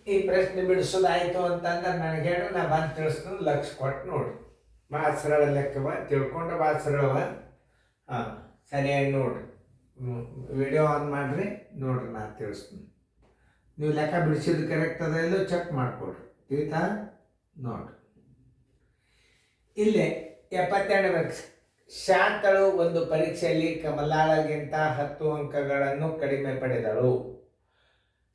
ಈ ಪ್ರಶ್ನೆ ಬಿಡಿಸೋದಾಯ್ತು ಅಂತಂದ್ರೆ ನನಗೆ ಹೇಳು, ನಾ ಬಂದು ತಿಳಿಸ್ತೀನಿ, ಲಕ್ಷ ಕೊಟ್ಟು ನೋಡ್ರಿ. ಭಾಳ ಸರಳ ಲೆಕ್ಕವ, ತಿಳ್ಕೊಂಡ್ರೆ ಭಾಳ ಸರಳವ. ಹಾಂ, ಸರಿಯಾಗಿ ನೋಡ್ರಿ. ವಿಡಿಯೋ ಆನ್ ಮಾಡಿರಿ, ನೋಡ್ರಿ, ನಾನು ತಿಳಿಸ್ತೀನಿ. ನೀವು ಲೆಕ್ಕ ಬಿಡಿಸಿದ್ದು ಕರೆಕ್ಟ್ ಅದ ಇಲ್ಲೋ ಚೆಕ್ ಮಾಡಿಕೊಡ್ರಿ. ತಿಳಿತಾ? ನೋಡ್ರಿ, ಇಲ್ಲೇ 72 ಶಾಂತಳು ಒಂದು ಪರೀಕ್ಷೆಯಲ್ಲಿ ಕಮಲಾಳಗಿಂತ 10 ಅಂಕಗಳನ್ನು ಕಡಿಮೆ ಪಡೆದಳು.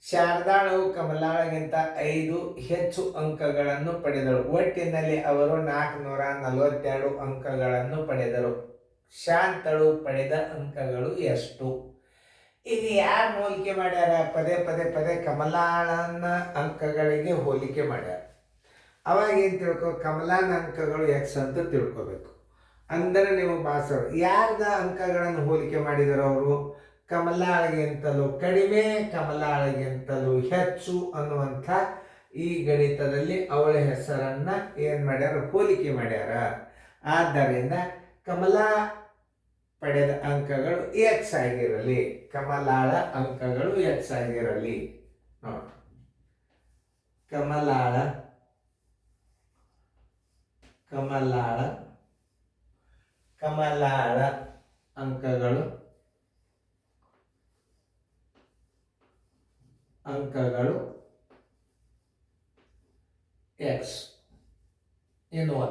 ಶಾರದಾಳು ಕಮಲಾಳಗಿಂತ 5 ಹೆಚ್ಚು ಅಂಕಗಳನ್ನು ಪಡೆದಳು. ಒಟ್ಟಿನಲ್ಲಿ ಅವರು 442 ಅಂಕಗಳನ್ನು ಪಡೆದರು. ಶಾಂತಳು ಪಡೆದ ಅಂಕಗಳು ಎಷ್ಟು? ಇದು ಯಾರು ಹೋಲಿಕೆ ಮಾಡ್ಯಾರ? ಪದೇ ಪದೇ ಪದೇ ಕಮಲಾಳನ ಅಂಕಗಳಿಗೆ ಹೋಲಿಕೆ ಮಾಡ್ಯಾರ. ಅವಾಗ ಏನು ತಿಳ್ಕೊ, ಕಮಲಾನ ಅಂಕಗಳು ಎಕ್ಸ್ ಅಂತ ತಿಳ್ಕೊಬೇಕು. ಅಂದರೆ ನೀವು ಭಾಷೆ ಯಾರ್ದ ಅಂಕಗಳನ್ನು ಹೋಲಿಕೆ ಮಾಡಿದಾರೋ ಅವರು ಕಮಲಾಳಿಗಿಂತಲೂ ಕಡಿಮೆ, ಕಮಲಾಳಿಗಿಂತಲೂ ಹೆಚ್ಚು ಅನ್ನುವಂಥ ಈ ಗಣಿತದಲ್ಲಿ ಅವಳ ಹೆಸರನ್ನು ಏನು ಮಾಡ್ಯಾರ? ಹೋಲಿಕೆ ಮಾಡ್ಯಾರ. ಆದ್ದರಿಂದ ಕಮಲಾ ಪಡೆದ ಅಂಕಗಳು ಎಕ್ಸ್ ಆಗಿರಲಿ, ಕಮಲಾಳ ಅಂಕಗಳು ಎಕ್ಸ್ ಆಗಿರಲಿ. ನೋಡಿ, ಕಮಲಾಳ ಅಂಕಗಳು ಎಕ್ಸ್ ಎನ್ನುವ.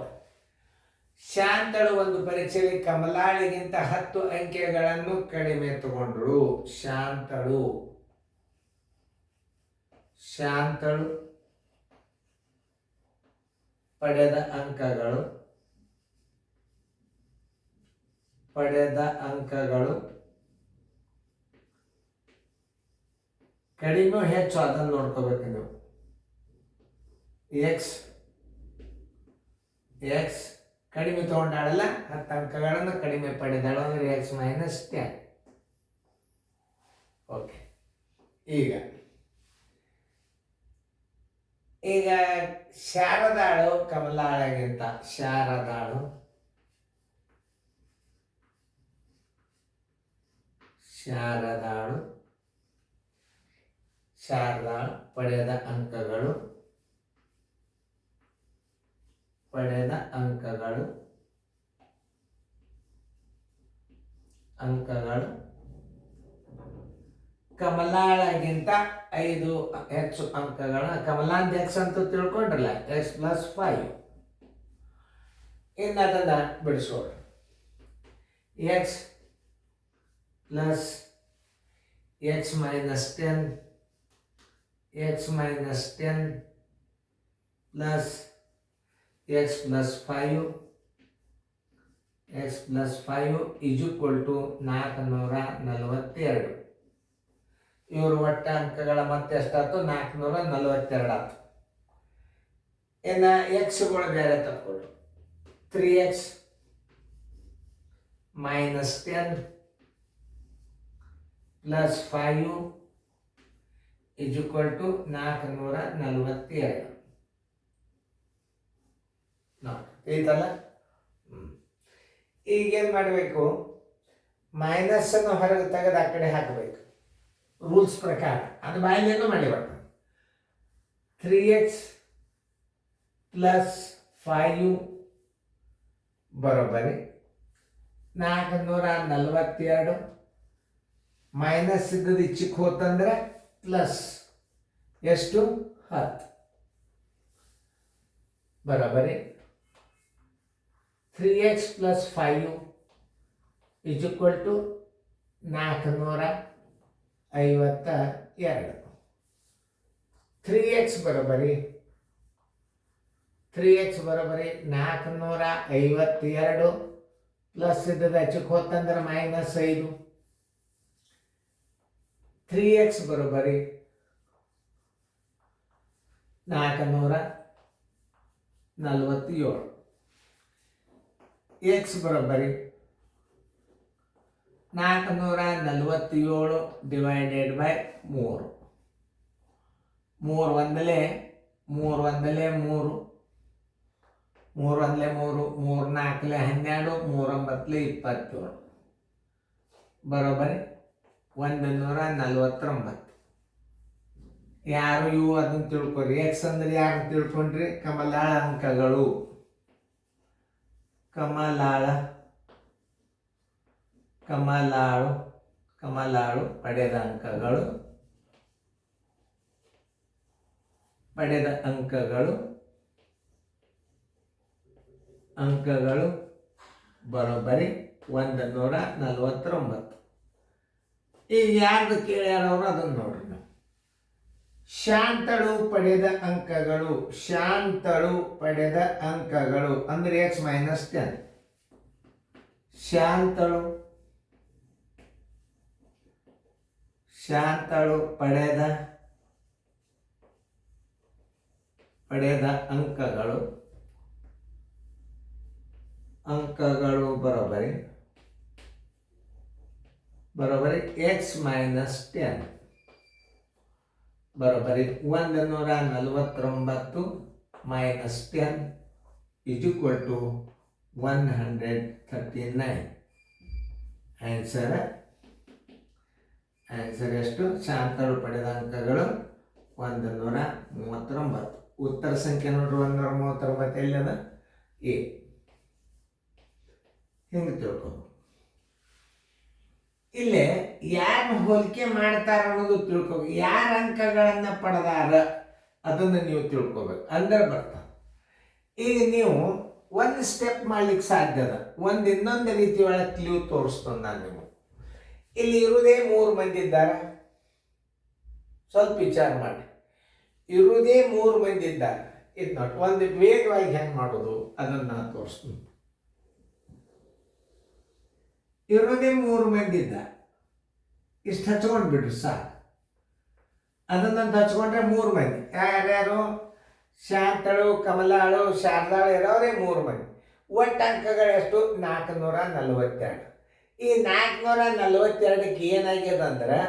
ಶಾಂತಳು ಒಂದು ಪರೀಕ್ಷೆಯಲ್ಲಿ ಕಮಲಾಳಿಗಿಂತ 10 ಅಂಕೆಗಳನ್ನು ಕಡಿಮೆ ತಗೊಂಡ್ರು. ಶಾಂತಳು ಪಡೆದ ಅಂಕಗಳು ಕಡಿಮೆ ಹೆಚ್ಚು ಅದನ್ನು ನೋಡ್ಕೋಬೇಕು ನೀವು. ಎಕ್ಸ್ ಕಡಿಮೆ ತಗೊಂಡಾಳಲ್ಲ, 10 ಅಂಕಗಳನ್ನು ಕಡಿಮೆ ಪಡೆದಾಳು ಅಂದರೆ ಎಕ್ಸ್ ಮೈನಸ್ 10. ಓಕೆ, ಈಗ ಶಾರದಾಳು ಕಮಲಾಳಗಿಂತ ಶಾರದಾಳು ಪಡೆದ ಅಂಕಗಳು ಕಮಲಾಳಗಿಂತ 5 ಹೆಚ್ಚು ಅಂಕಗಳನ್ನ, ಕಮಲಾಂದ ಎಕ್ಸ್ ಅಂತ ತಿಳ್ಕೊಂಡ್ರಲ್ಲ, ಎಕ್ಸ್ ಪ್ಲಸ್ 5. ಇನ್ನು ಅದನ್ನು ಬಿಡಿಸೋಣ. X plus X minus 10 plus X plus 5 is equal to 442. ಇವರು ಒಟ್ಟ ಅಂಕಗಳ ಮತ್ತೆ ಎಷ್ಟಾಯ್ತು? 442 ಆಯ್ತು. ಇನ್ನು ಎಕ್ಸ್ಗಳು ಬೇರೆ ತಕ್ಕೊಳ್ಳು. 3x minus 10 plus 5 is equal to 442. ಐತಲ್ಲ? ಈಗೇನು ಮಾಡಬೇಕು? ಮೈನಸ್ಸನ್ನು ಹೊರಗೆ ತೆಗೆದು ಆ ಕಡೆ ಹಾಕಬೇಕು ರೂಲ್ಸ್ ಪ್ರಕಾರ. ಅದು ಬಾಯಲ್ಲೇನೂ ಮಾಡಿ ಬರ್ತದೆ. 3x ಪ್ಲಸ್ 5 ಬರೋಬ್ಬರಿ 442. ಮೈನಸ್ ಇದ್ದದ್ದು ಇಚ್ಚಿಕ್ ಹೋತಂದ್ರೆ ಪ್ಲಸ್ ಎಷ್ಟು? 10 ಬರೋಬ್ಬರಿ 3x plus 5 is equal to 452. 3x ಬರೋಬ್ಬರಿ 452 ಪ್ಲಸ್ ಇದ್ದದ ಹಚ್ಚಕ್ಕೆ ಹೋತಂದ್ರೆ ಮೈನಸ್ 5. 3x ಬರೋಬ್ಬರಿ 447. ಎಕ್ಸ್ ಬರೋಬ್ಬರಿ 447 ಡಿವೈಡೆಡ್ ಬೈ 3. 3 ಒಂದಲೇ 3, 3 4 12, 3 9 27 ಬರೋಬ್ಬರಿ 149. ಯಾರು ಇವು ಅದನ್ನು ತಿಳ್ಕೊರಿ. ಎಕ್ಸ್ ಅಂದ್ರೆ ಯಾರು ತಿಳ್ಕೊಂಡ್ರಿ? ಕಮಲಾಳ ಅಂಕಗಳು. ಕಮಲಾಳು ಪಡೆದ ಅಂಕಗಳು ಬರೋಬ್ಬರಿ 149. ಈಗ ಯಾರ್ದು ಕೇಳ್ಯಾರವ್ರು ಅದನ್ನು ನೋಡ್ರಿ. ನಾವು ಶಾಂತಳು ಪಡೆದ ಅಂಕಗಳು ಅಂದ್ರೆ x - 10. ಶಾಂತಳು ಪಡೆದ ಅಂಕಗಳು ಬರೋಬ್ಬರಿ x - 10 ಬರೋಬ್ಬರಿ 149 - 10 = 139. ಆನ್ಸರ್ ಎಷ್ಟು? ಶಾಂತಳು ಪಡೆದ ಅಂಕಗಳು 139. ಉತ್ತರ ಸಂಖ್ಯೆ ನೋಡ್ರಿ 139 ಎಲ್ಲದ? ಎ. ಹಿಂಗೆ ತಿಳ್ಕೊಂಡು ಇಲ್ಲೇ ಯಾರು ಹೋಲಿಕೆ ಮಾಡ್ತಾರ ಅನ್ನೋದು ತಿಳ್ಕೊಬೇಕು. ಯಾರ ಅಂಕಗಳನ್ನ ಪಡೆದಾರ ಅದನ್ನು ನೀವು ತಿಳ್ಕೊಬೇಕು, ಅಂದ್ರೆ ಬರ್ತಾವ. ಈಗ ನೀವು ಒಂದು ಸ್ಟೆಪ್ ಮಾಡ್ಲಿಕ್ಕೆ ಸಾಧ್ಯ ಅದ. ಇನ್ನೊಂದು ರೀತಿ ಒಳಗೆ ಕ್ಲೂ ತೋರಿಸ್ತೇನೆ ನಾನು ನಿಮಗೆ. ಇಲ್ಲಿ ಇರುವುದೇ 3 ಮಂದಿ ಇದ್ದಾರೆ. ಸ್ವಲ್ಪ ವಿಚಾರ ಮಾಡಿ. ಇರುವುದೇ 3 ಮಂದಿ ಇದ್ದಾರೆ. ಇದು ನೋಡಿ, ಒಂದು ವೇಗವಾಗಿ ಹೆಂಗೆ ಮಾಡೋದು ಅದನ್ನು ನಾನು ತೋರಿಸ್ತೀನಿ. ಇರೋದೇ 3 ಮಂದಿ ಇದ್ದ. ಇಷ್ಟು ಹಚ್ಕೊಂಡು ಬಿಡ್ರಿ ಸಾಕು. ಅದನ್ನಂತ ಹಚ್ಕೊಂಡ್ರೆ 3 ಮಂದಿ. ಯಾರ್ಯಾರು? ಶಾಂತಳು, ಕಮಲಾಳು, ಶಾರದಾಳು ಇರೋರೇ 3 ಮಂದಿ. ಒಟ್ಟು ಅಂಕಗಳು ಎಷ್ಟು? 442. ಈ 442ಕ್ಕೆ ಏನಾಗ್ಯದಂದ್ರೆ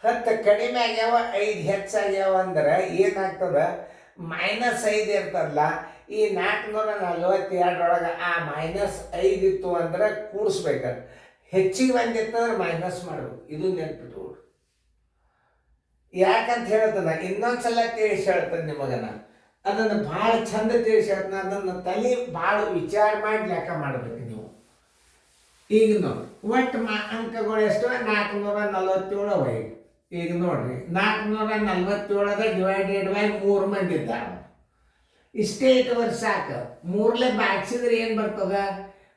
10 ಕಡಿಮೆ ಆಗ್ಯಾವ, 5 ಹೆಚ್ಚಾಗ್ಯಾವ. ಅಂದ್ರೆ ಏನಾಗ್ತದ? -5 ಇರ್ತದಲ್ಲ. ಈ 442 ಆ -5 ಇತ್ತು ಅಂದ್ರೆ ಕೂಡಿಸ್ಬೇಕು. ಹೆಚ್ಚಿಗೆ ಬಂದಿರ್ತಂದ್ರೆ ಮೈನಸ್ ಮಾಡಬೇಕು. ಇದು ನೆನ್ಪಿಟ್ಕೊಳ್ರಿ. ಯಾಕಂತ ಹೇಳ್ತಾನ, ಇನ್ನೊಂದ್ಸಲ ತಿಳಿಸಿ ಹೇಳ್ತಾನೆ ನಿಮಗನ. ಅದನ್ನು ಭಾಳ ಚಂದ ತಿಳಿಸಿ ಹೇಳ್ತಾನೆ. ಅದನ್ನು ತಲೆ ಭಾಳ ವಿಚಾರ ಮಾಡಿ ಲೆಕ್ಕ ಮಾಡ್ಬೇಕು ನೀವು. ಈಗ ನೋಡಿ, ಒಟ್ಟು ಅಂಕಗಳು ಎಷ್ಟು? 447 ಅವ. ಈಗ ನೋಡ್ರಿ, 447 ಡಿವೈಡೆಡ್ ಬೈ 3 ಮಂದಿ ಇದ್ದಾರೆ. ಇಷ್ಟೇ ಇಟ್ಟುವರೆ ಸಾಕು. 3ಲೇ ಬಾಗಿಸಿದ್ರೆ ಏನು ಬರ್ತದ?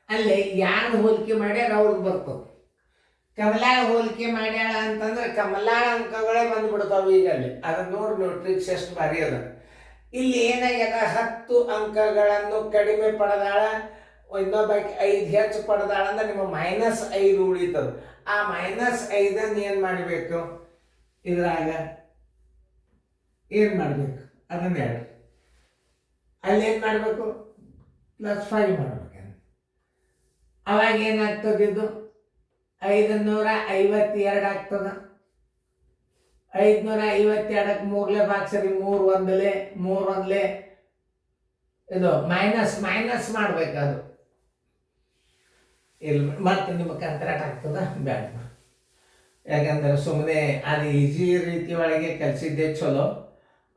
ಅಲ್ಲಿ ಯಾರು ಹೋಲಿಕೆ ಮಾಡ್ಯಾರ ಅವ್ರಿಗೆ ಬರ್ತದೆ. ಕಮಲಾಳ ಹೋಲಿಕೆ ಮಾಡ್ಯಾಳ ಅಂತಂದ್ರೆ ಕಮಲಾಳ ಅಂಕಗಳೇ ಬಂದ್ಬಿಡ್ತಾವೆ. ಈಗ ಅಲ್ಲಿ ಅದನ್ನ ನೋಡಿ ನೀವು ಟ್ರಿಕ್ಸ್ ಎಷ್ಟು ಭಾರಿ ಅದ. ಇಲ್ಲಿ ಏನಾಗ್ಯದ? 10 ಅಂಕಗಳನ್ನು ಕಡಿಮೆ ಪಡೆದಾಳ, ಇನ್ನೊಬ್ಬಾಕಿ 5 ಹೆಚ್ಚು ಪಡೆದಾಳ ಅಂದ್ರೆ ನಿಮ್ಮ -5 ಉಳಿತದ. ಆ -5 ಏನು ಮಾಡಬೇಕು? ಇದ್ರಾಗ ಏನು ಮಾಡಬೇಕು ಅದನ್ನ ಹೇಳಿ. ಅಲ್ಲಿ ಏನು ಮಾಡಬೇಕು? +5 ಮಾಡಬೇಕು. ಅವಾಗ ಏನಾಗ್ತದೆ? ಇದು 552 ಆಗ್ತದ. 552ಕ್ಕೆ 3ಲೇ ಬಾಕ್ಸರಿ 3 ಇದು ಮೈನಸ್ ಮಾಡ್ಬೇಕು. ಅದು ಇಲ್ಲಿ ಮತ್ತೆ ನಿಮ್ಮ ಕಂತ್ರಾಟ್ ಆಗ್ತದ? ಬೇಡ. ಯಾಕಂದ್ರೆ ಸುಮ್ಮನೆ ಅದು ಈಜಿ ರೀತಿ ಒಳಗೆ ಕಲಿಸಿದ್ದೆ ಚಲೋ.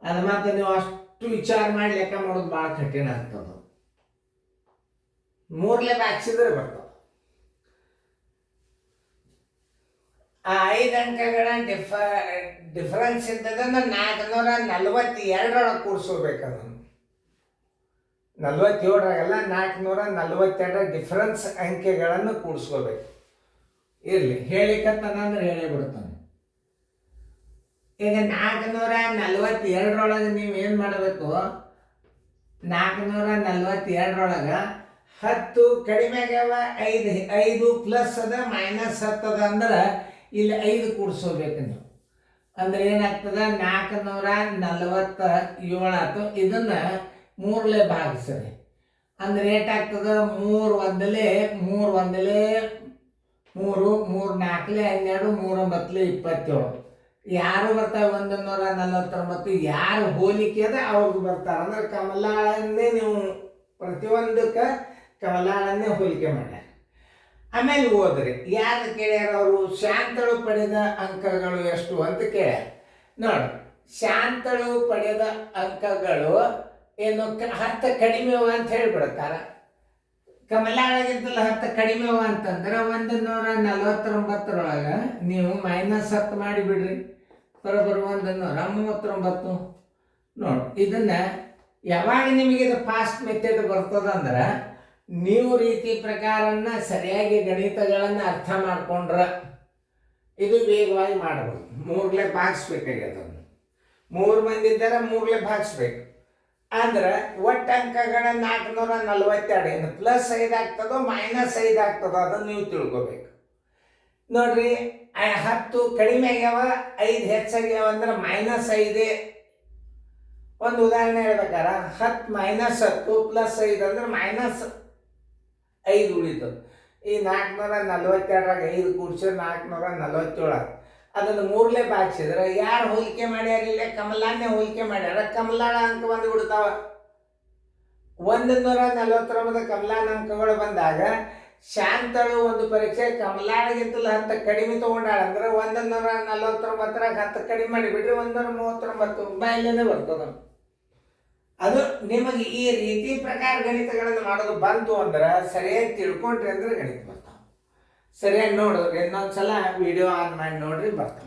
ಅದು ಮತ್ತೆ ನೀವು ಅಷ್ಟು ವಿಚಾರ ಮಾಡಿ ಲೆಕ್ಕ ಮಾಡೋದು ಭಾಳ ಕಠಿಣ ಆಗ್ತದೆ. 3ಲೇ ಬಾಕ್ಸಿದ್ರೆ ಬರ್ತದೆ. ಆ 5 ಅಂಕಗಳ ಡಿಫರೆನ್ಸ್ ಇದ್ದದನ್ನು 442 ಕೂಡಿಸ್ಕೋಬೇಕು. ಅದನ್ನು 47ರಾಗಲ್ಲ, 442 ಡಿಫರೆನ್ಸ್ ಅಂಕೆಗಳನ್ನು ಕೂಡಿಸ್ಕೋಬೇಕು. ಇರಲಿ, ಹೇಳಿಕತ್ತಂದ್ರೆ ಹೇಳೇ ಬಿಡ್ತಾನೆ. ಈಗ 442 ನೀವು ಏನು ಮಾಡಬೇಕು? 442 10 ಕಡಿಮೆ ಆಗ್ಯಾವ, 5 ಪ್ಲಸ್ ಅದ, -10 ಅದ. ಅಂದ್ರೆ ಇಲ್ಲಿ 5 ಕೂಡಿಸ್ಕೋಬೇಕು ನೀವು. ಅಂದ್ರೆ ಏನಾಗ್ತದ? 447 ಆಯ್ತು. ಇದನ್ನ 3ಲೇ ಭಾಗಿಸ್ರಿ. ಅಂದ್ರೆ ಏಟಾಗ್ತದ? 3 ಒಂದಲೇ 3, 3 4ಲೇ 12, 3 9ಲೇ 27. ಯಾರು ಬರ್ತಾರೆ? 149. ಯಾರು ಹೋಲಿಕೆ ಅದ ಅವ್ರಿಗೆ ಬರ್ತಾರೆ. ಅಂದ್ರೆ ಕಮಲಾಳನ್ನೇ ನೀವು ಪ್ರತಿಯೊಂದಕ್ಕೆ ಕಮಲಾಳನ್ನೇ ಹೋಲಿಕೆ ಮಾಡ್ಯಾರ. ಆಮೇಲೆ ಹೋದ್ರಿ ಯಾರು ಕೇಳ್ಯಾರ? ಅವರು ಶಾಂತಳು ಪಡೆದ ಅಂಕಗಳು ಎಷ್ಟು ಅಂತ ಕೇಳ್ಯಾರ. ನೋಡಿ, ಶಾಂತಳು ಪಡೆದ ಅಂಕಗಳು ಏನು 10 ಕಡಿಮೆ ಅವ ಅಂತ ಹೇಳಿಬಿಡ್ತಾರೆ. ಕಮಲಾಳಗಿಂತಲೂ 10 ಕಡಿಮೆ ಅವ ಅಂತಂದ್ರೆ 149 ನೀವು -10 ಮಾಡಿಬಿಡ್ರಿ, ಬರೋಬ್ಬರಿ 139. ನೋಡಿ, ಇದನ್ನ ಯಾವಾಗ ನಿಮಗೆ ಇದು ಫಾಸ್ಟ್ ಮೆಥಡ್ ಬರ್ತದಂದ್ರೆ ನೀವು ರೀತಿ ಪ್ರಕಾರನ ಸರಿಯಾಗಿ ಗಣಿತಗಳನ್ನು ಅರ್ಥ ಮಾಡ್ಕೊಂಡ್ರೆ ಇದು ವೇಗವಾಗಿ ಮಾಡ್ಬೋದು. 3 ಭಾಗಿಸ್ಬೇಕಾಗ್ಯದ. 3 ಮಂದಿ ಇದ್ದಾರೆ, 3 ಭಾಗಿಸ್ಬೇಕು ಅಂದ್ರೆ ಒಟ್ಟು ಅಂಕಗಳ 442. ಏನು +5 ಆಗ್ತದೋ -5 ಆಗ್ತದೋ ಅದನ್ನು ನೀವು ತಿಳ್ಕೊಬೇಕು. ನೋಡ್ರಿ, 10 ಕಡಿಮೆ ಆಗ್ಯಾವ, 5 ಹೆಚ್ಚಾಗ್ಯಾವ ಅಂದ್ರೆ -5. ಒಂದು ಉದಾಹರಣೆ ಹೇಳ್ಬೇಕಾರ 10 -10 +5 ಅಂದ್ರೆ -5 ಉಳಿತದೆ. ಈ 442 5 ಕೂಡಿಸಿದ್ರೆ 447. ಅದನ್ನು 3 ಭಾಗಿಸಿದ್ರೆ ಯಾರು ಹೋಲಿಕೆ ಮಾಡ್ಯಾರ? ಇಲ್ಲ ಕಮಲಾನೇ ಹೋಲಿಕೆ ಮಾಡ್ಯಾರ. ಕಮಲಾಳ ಅಂಕ ಬಂದು ಬಿಡ್ತಾವ. 149 ಕಮಲಾನ ಅಂಕಗಳು ಬಂದಾಗ ಶಾಂತಳು ಒಂದು ಪರೀಕ್ಷೆ ಕಮಲಾಳಿಗಿಂತಲೂ 10 ಕಡಿಮೆ ತಗೊಂಡಾಳ ಅಂದ್ರೆ 149 10 ಕಡಿಮೆ ಮಾಡಿಬಿಡ್ರಿ, 139 ಬಾಯಲ್ಲೇ ಬರ್ತದ. ಅದು ನಿಮಗೆ ಈ ರೀತಿ ಪ್ರಕಾರ ಗಣಿತಗಳನ್ನು ಮಾಡೋದು ಬಂತು ಅಂದ್ರೆ ಸರಿಯಾಗಿ ತಿಳ್ಕೊಂಡ್ರಿ ಅಂದ್ರೆ ಗಣಿತ ಬರ್ತಾವೆ. ಸರಿಯಾಗಿ ನೋಡಿದ್ರೆ ಇನ್ನೊಂದ್ಸಲ ವಿಡಿಯೋ ಆನ್ ಮಾಡಿ ನೋಡ್ರಿ, ಬರ್ತಾವೆ.